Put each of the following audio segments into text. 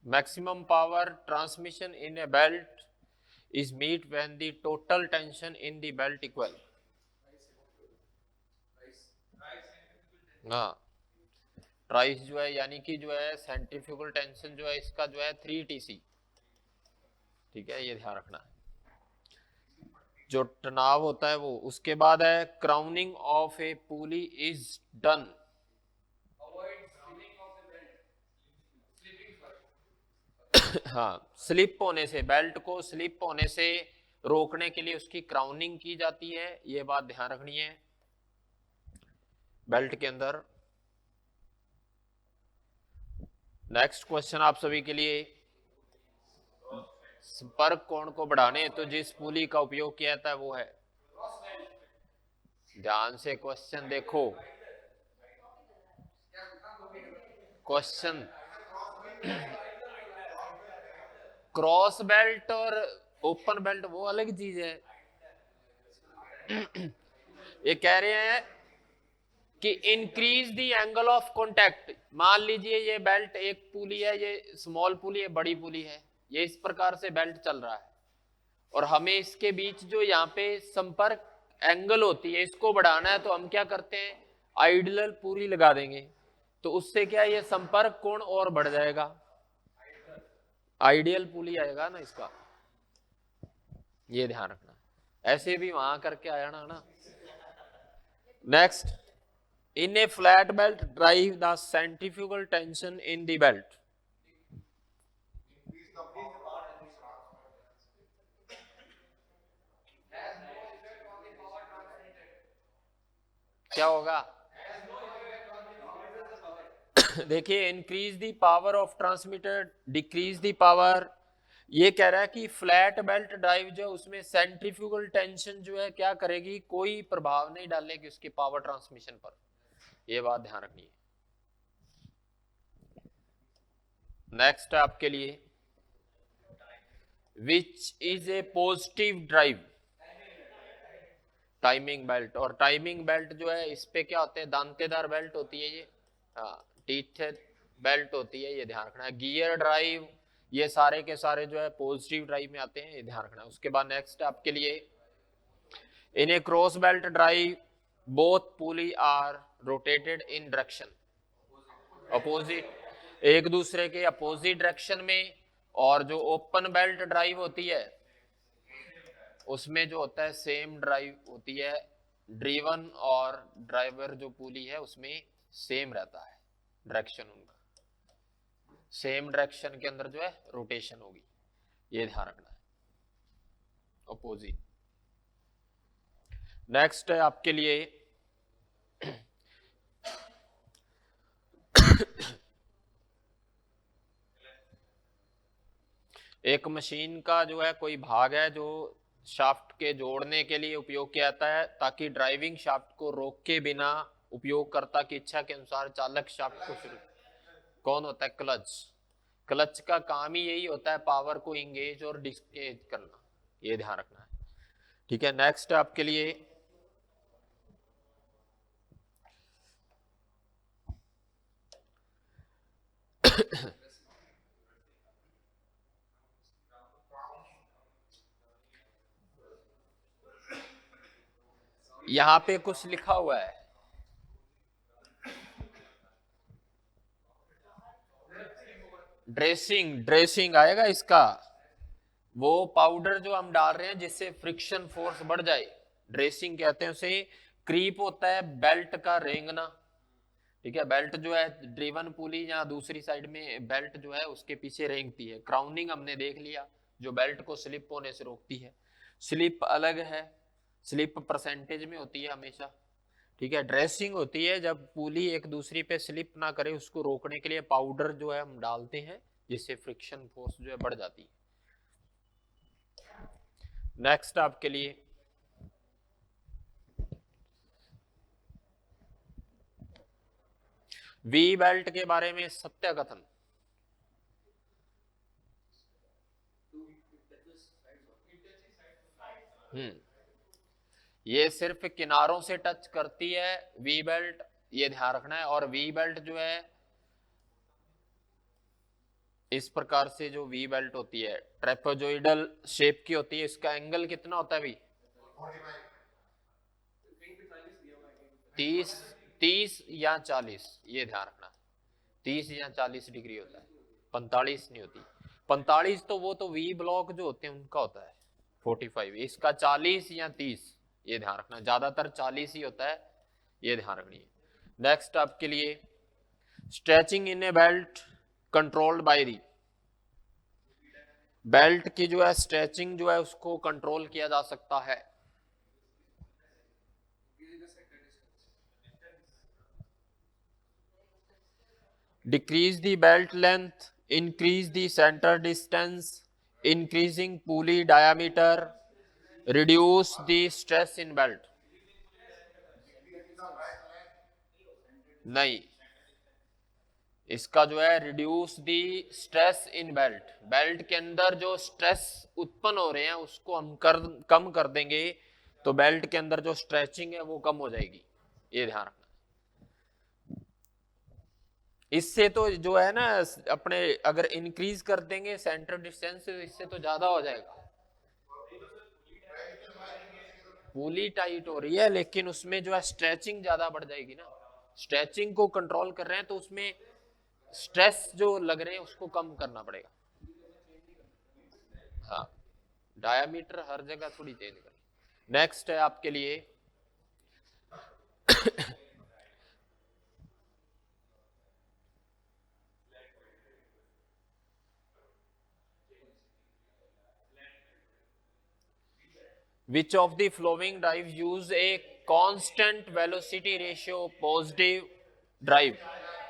maximum power transmission in a belt is meet when the total tension in the belt equal. हाँ, ट्राइस जो है यानी कि जो है सेंट्रीफ्यूगल टेंशन जो है इसका जो है 3 TC, ठीक है, ये ध्यान रखना है जो तनाव होता है वो। उसके बाद है crowning of A pulley is done. हाँ, स्लिप होने से, बेल्ट को स्लिप होने से रोकने के लिए उसकी क्राउनिंग की जाती है, ये बात ध्यान रखनी है बेल्ट के अंदर। नेक्स्ट क्वेश्चन आप सभी के लिए, संपर्क कोण को बढ़ाने तो जिस पुली का उपयोग किया जाता है वो है, ध्यान से क्वेश्चन देखो, क्वेश्चन क्रॉस बेल्ट और ओपन बेल्ट वो अलग चीज है। ये कह रहे हैं कि increase the angle of contact. मान लीजिए ये बेल्ट एक पुली है, ये स्मॉल पुली है, बड़ी पुली है, ये इस प्रकार से बेल्ट चल रहा है और हमें इसके बीच जो यहाँ पे संपर्क एंगल होती है इसको बढ़ाना है, तो हम क्या करते हैं, आइडियल पुली लगा देंगे, तो उससे क्या ये संपर्क कोण और बढ़ जाएगा, आइडियल पुली आएगा ना इसका, ये ध्यान रखना। ऐसे भी वहां करके आया ना। Next, in a flat belt drive the centrifugal tension in the belt क्या होगा? देखिए, increase the power of transmitter, decrease the power. ये कह रहा है कि फ्लैट बेल्ट ड्राइव जो उसमें सेंट्रीफ्यूगल टेंशन जो है क्या करेगी, कोई प्रभाव नहीं डालेगी उसकी पावर ट्रांसमिशन पर, ये बात ध्यान रखनी है। नेक्स्ट आपके लिए, which is a positive drive, timing belt. और टाइमिंग बेल्ट जो है इस पे क्या होते हैं, दांतेदार बेल्ट होती है ये, हाँ, टीथेड बेल्ट होती है, ये ध्यान रखना है। गियर ड्राइव, ये सारे के सारे जो है पॉजिटिव ड्राइव में आते हैं, ये ध्यान रखना है। उसके बाद नेक्स्ट आपके लिए, in a cross belt drive both pulley are rotated in direction opposite, एक दूसरे के अपोजिट डायरेक्शन में। और जो ओपन बेल्ट ड्राइव होती है उसमें जो होता है सेम ड्राइव होती है, ड्रीवन और ड्राइवर जो पुली है उसमें सेम रहता है डायरेक्शन, उनका सेम डायरेक्शन के अंदर जो है रोटेशन होगी, ये ध्यान रखना है, अपोजिट। नेक्स्ट है आपके लिए, एक मशीन का जो है कोई भाग है जो शाफ्ट के जोड़ने के लिए उपयोग किया जाता है ताकि ड्राइविंग शाफ्ट को रोक के बिना उपयोगकर्ता की इच्छा के अनुसार चालक शाफ्ट को शुरू। कौन होता है? क्लच। क्लच का काम ही यही होता है पावर को इंगेज और डिसंगेज करना, ये ध्यान रखना है, ठीक है। नेक्स्ट आपके लिए, यहां पे कुछ लिखा हुआ है, ड्रेसिंग, ड्रेसिंग आएगा इसका, वो पाउडर जो हम डाल रहे हैं जिससे फ्रिक्शन फोर्स बढ़ जाए, ड्रेसिंग कहते हैं उसे। क्रीप होता है बेल्ट का रेंगना, ठीक है, बेल्ट जो है ड्रिवन पुली या दूसरी साइड में बेल्ट जो है उसके पीछे रेंगती है। क्राउनिंग हमने देख लिया, जो बेल्ट को स्लिप होने से रोकती है। स्लिप अलग है, स्लिप परसेंटेज में होती है हमेशा, ठीक है। ड्रेसिंग होती है जब पुली एक दूसरी पे स्लिप ना करे, उसको रोकने के लिए पाउडर जो है हम डालते हैं जिससे फ्रिक्शन फोर्स जो है बढ़ जाती है। नेक्स्ट आपके लिए, वी बेल्ट के बारे में सत्य कथन। ये सिर्फ किनारों से टच करती है वी बेल्ट, ये ध्यान रखना है। और वी बेल्ट जो है इस प्रकार से जो वी बेल्ट होती है ट्रेपेजोइडल शेप की होती है, इसका एंगल कितना होता है भाई? 30 30 या 40, ये ध्यान रखना, 30 या 40 डिग्री होता है, 45 नहीं होती। 45 तो वो तो वी ब्लॉक जो होते हैं उनका होता है 45, इसका 40 या 30, ये ध्यान रखना, ज्यादातर 40 ही होता है, ये ध्यान रखनी है। नेक्स्ट आपके लिए stretching in a belt controlled by the, belt की जो है स्ट्रेचिंग जो है उसको कंट्रोल किया जा सकता है। Decrease the belt length, increase the center distance, increasing pulley diameter, reduce the stress in belt. नहीं, इसका जो है reduce the stress in belt, belt के अंदर जो स्ट्रेस उत्पन्न हो रहे हैं उसको हम कम कर देंगे तो बेल्ट के अंदर जो स्ट्रेचिंग है वो कम हो जाएगी, ये ध्यान रखना। इससे तो जो है ना अपने अगर इंक्रीज कर देंगे सेंटर डिस्टेंस, इससे तो ज्यादा हो जाएगा। पुली टाइट हो रही है लेकिन उसमें जो है स्ट्रेचिंग ज्यादा बढ़ जाएगी ना, स्ट्रेचिंग को कंट्रोल कर रहे हैं तो उसमें स्ट्रेस जो लग रहे हैं उसको कम करना पड़ेगा। हाँ, डायामीटर हर जगह थोड़ी चेंज कर। नेक्स्ट है आपके लिए Which of the following drive use a constant velocity ratio positive drive?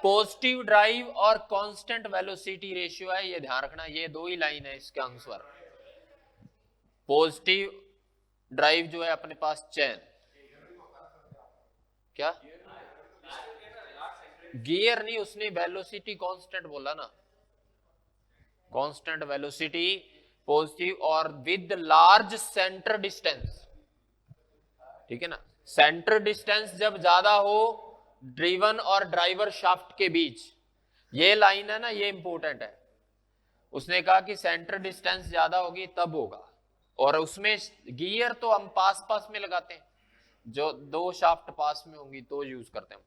Positive drive और कांस्टेंट वेलोसिटी रेशियो है, ये ध्यान रखना, ये दो ही लाइन है इसके आंसर। पॉजिटिव ड्राइव जो है अपने पास चैन, क्या गियर नहीं, उसने वेलोसिटी कांस्टेंट बोला ना, कांस्टेंट वेलोसिटी पॉजिटिव और विद लार्ज सेंटर डिस्टेंस, ठीक है ना। सेंटर डिस्टेंस जब ज्यादा हो ड्रिवन और ड्राइवर शाफ्ट के बीच, ये लाइन है ना, ये इंपॉर्टेंट है। उसने कहा कि सेंटर डिस्टेंस ज्यादा होगी तब होगा, और उसमें गियर तो हम पास पास में लगाते हैं, जो दो शाफ्ट पास में होंगी तो यूज करते हैं,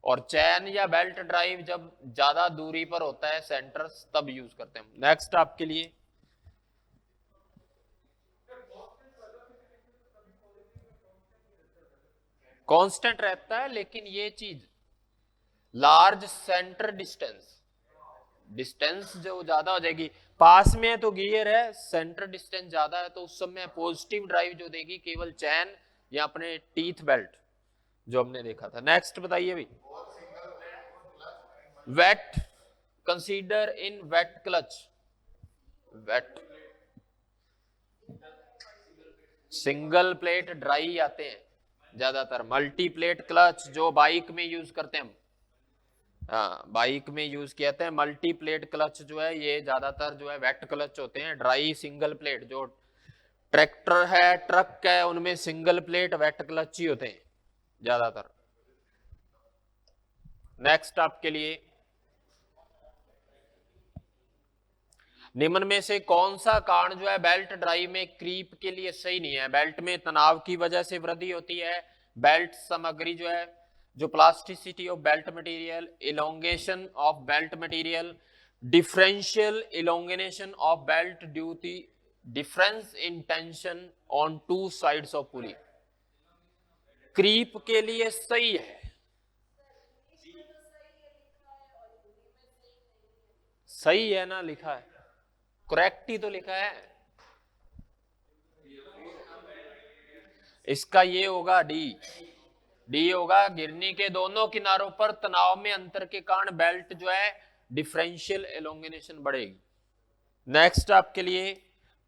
और चैन या बेल्ट ड्राइव जब ज्यादा दूरी पर होता है सेंटर तब यूज करते हैं। नेक्स्ट आपके लिए कांस्टेंट रहता है, लेकिन ये चीज लार्ज सेंटर डिस्टेंस, डिस्टेंस जो ज्यादा हो जाएगी, पास में है तो गियर है, सेंटर डिस्टेंस ज्यादा है तो उस समय पॉजिटिव ड्राइव जो देगी केवल चैन या अपने टीथ बेल्ट जो हमने देखा था। नेक्स्ट बताइए भाई, wet consider in wet clutch, wet single plate dry आते हैं ज्यादातर, मल्टी प्लेट क्लच जो बाइक में यूज करते हैं हम, हाँ बाइक में यूज किया था। मल्टी प्लेट क्लच जो है ये ज्यादातर जो है वेट क्लच होते हैं, ड्राई सिंगल प्लेट जो ट्रैक्टर है ट्रक है उनमें सिंगल प्लेट वेट क्लच ही होते हैं ज्यादातर। नेक्स्ट आपके लिए, निम्न में से कौन सा कारण जो है बेल्ट ड्राइव में क्रीप के लिए सही नहीं है? बेल्ट में तनाव की वजह से वृद्धि होती है, बेल्ट सामग्री जो है, जो plasticity of belt material, elongation of belt material, differential elongation of belt due to difference in tension on two sides of pulley. Creep के लिए सही है, सही है ना, लिखा है करेक्ट ही तो लिखा है, इसका ये होगा डी, डी होगा। गिरनी के दोनों किनारों पर तनाव में अंतर के कारण बेल्ट जो है डिफरेंशियल एलोंगेशन बढ़ेगी। नेक्स्ट आपके लिए,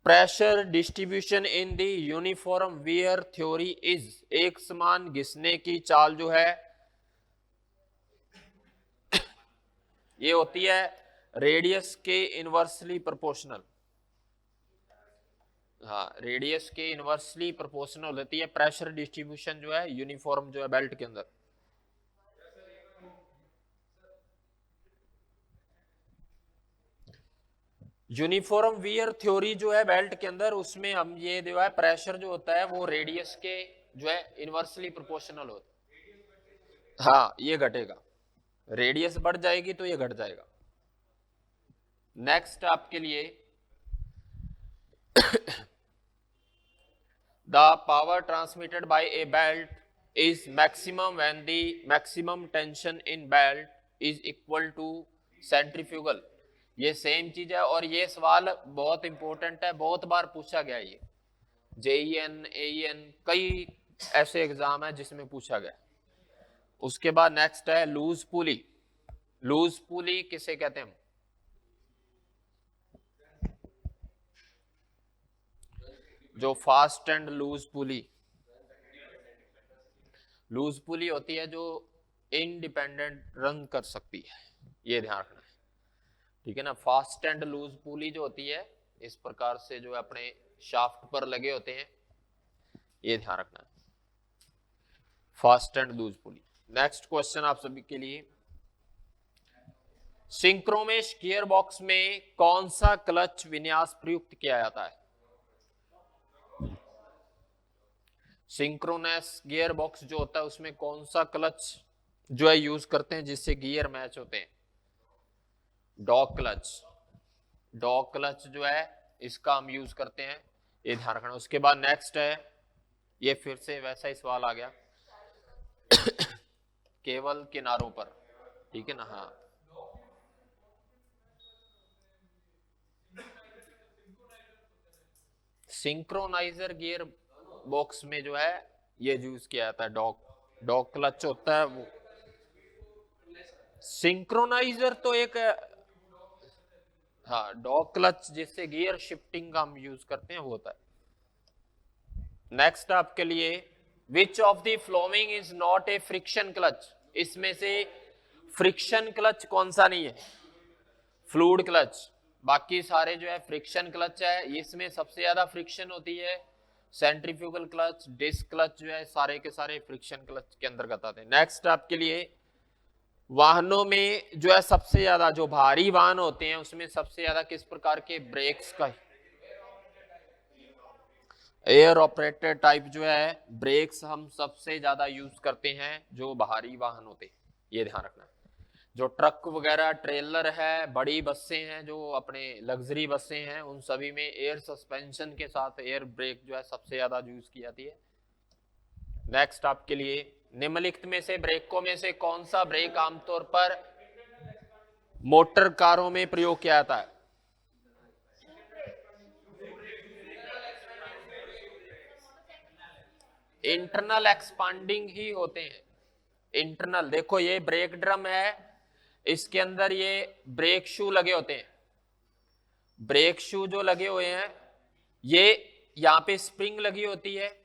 pressure distribution in the uniform wear theory is, एक समान घिसने की चाल जो है ये होती है रेडियस के इनवर्सली प्रोपोर्शनल, हाँ रेडियस के इनवर्सली प्रोपोर्शनल होती है प्रेशर डिस्ट्रीब्यूशन जो है यूनिफॉर्म जो है बेल्ट के अंदर। यूनिफॉर्म वियर थ्योरी जो है बेल्ट के अंदर, उसमें हम ये जो है प्रेशर जो होता है वो रेडियस के जो है इनवर्सली प्रोपोर्शनल होता है। हाँ, ये घटेगा, रेडियस बढ़ जाएगी तो ये घट जाएगा। नेक्स्ट आपके लिए the power transmitted by a belt is maximum when the maximum tension in belt is equal to centrifugal. ये सेम चीज है और ये सवाल बहुत इंपॉर्टेंट है, बहुत बार पूछा गया। ये जेईएन, एईएन, कई ऐसे एग्जाम है जिसमें पूछा गया। उसके बाद नेक्स्ट है लूज पुली। लूज पुली किसे कहते हैं? जो fast and loose pulley. Loose pulley होती है जो इंडिपेंडेंट रन कर सकती है, ये ध्यान रखना है, ठीक है ना। फास्ट एंड लूज पुली जो होती है इस प्रकार से जो है अपने शाफ्ट पर लगे होते हैं, ये ध्यान रखना है, fast and loose pulley. Next question आप सभी के लिए, सिंक्रोमेश गियर बॉक्स में कौन सा क्लच विन्यास प्रयुक्त किया जाता है? सिंक्रोनस गियर बॉक्स जो होता है उसमें कौन सा क्लच जो है यूज करते हैं जिससे गियर मैच होते हैं? Dog clutch. डॉग क्लच जो है इसका हम यूज करते हैं, ये ध्यान रखना। उसके बाद नेक्स्ट है, ये फिर से वैसा ही सवाल आ गया केवल किनारों पर, ठीक है ना। हाँ, सिंक्रोनाइजर गियर बॉक्स में जो है ये यूज किया जाता है, डॉग क्लच होता है वो। सिंक्रोनाइजर तो एक, हाँ, डॉग क्लच जिससे गियर शिफ्टिंग का हम यूज करते हैं वो होता है। नेक्स्ट आपके लिए, which of the following is not a friction clutch? इसमें से फ्रिक्शन क्लच कौन सा नहीं है? Fluid clutch. बाकी सारे जो है फ्रिक्शन क्लच है, इसमें सबसे ज्यादा फ्रिक्शन होती है। सेंट्रीफ्यूगल क्लच, डिस्क क्लच जो है सारे के सारे फ्रिक्शन क्लच के अंतर्गत आते हैं। नेक्स्ट आपके लिए, वाहनों में जो है सबसे ज्यादा, जो भारी वाहन होते हैं उसमें सबसे ज्यादा किस प्रकार के ब्रेक्स का, एयर ऑपरेटेड टाइप जो है ब्रेक्स हम सबसे ज्यादा यूज करते हैं जो भारी वाहन होते हैं, ये ध्यान रखना। जो ट्रक वगैरह, ट्रेलर है, बड़ी बसें हैं, जो अपने लग्जरी बसें हैं, उन सभी में एयर सस्पेंशन के साथ एयर ब्रेक जो है सबसे ज्यादा यूज की जाती है। नेक्स्ट आपके लिए, निम्नलिखित में से ब्रेकों में से कौन सा ब्रेक आमतौर पर मोटर कारों में प्रयोग किया जाता है? इंटरनल एक्सपांडिंग ही होते हैं। इंटरनल, देखो ये ब्रेक ड्रम है, इसके अंदर ये ब्रेक शू लगे होते हैं। ब्रेक शू जो लगे हुए हैं, ये यहां पे स्प्रिंग लगी होती है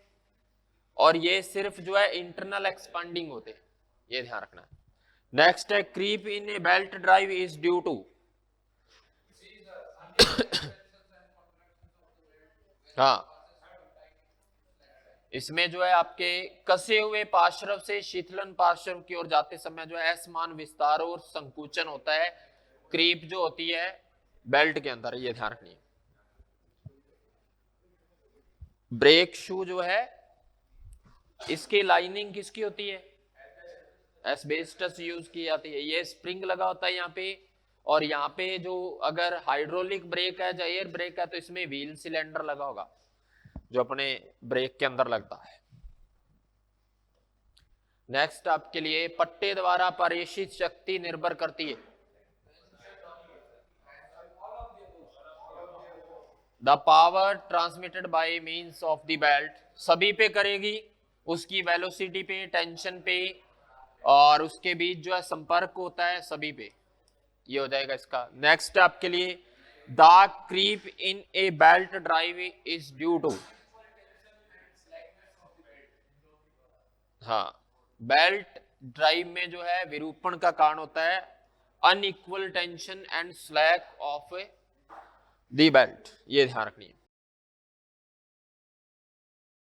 और ये सिर्फ जो है इंटरनल एक्सपांडिंग होते हैं, ये ध्यान रखना है। नेक्स्ट है, creep in a belt drive is due to, हाँ, इसमें जो है आपके कसे हुए पार्श्व से शीतलन पार्श्व की ओर जाते समय जो है असमान विस्तार और संकुचन होता है, क्रीप जो होती है बेल्ट के अंदर, ये ध्यान रखनी है। ब्रेक शू जो है इसकी लाइनिंग किसकी होती है? एस्बेस्टस यूज की जाती है। ये स्प्रिंग लगा होता है यहाँ पे, और यहाँ पे जो अगर हाइड्रोलिक ब्रेक है या एयर ब्रेक है तो इसमें व्हील सिलेंडर लगा होगा जो अपने ब्रेक के अंदर लगता है। नेक्स्ट आपके लिए, पट्टे द्वारा प्रेषित शक्ति निर्भर करती है। The power transmitted by means of the belt, सभी पे करेगी, उसकी वेलोसिटी पे, टेंशन पे, और उसके बीच जो है संपर्क होता है सभी पे, ये हो जाएगा इसका। नेक्स्ट आपके लिए, the creep in a belt drive is due to, हाँ, बेल्ट ड्राइव में जो है विरूपण का कारण होता है unequal tension and slack of the belt, ये ध्यान रखनी है।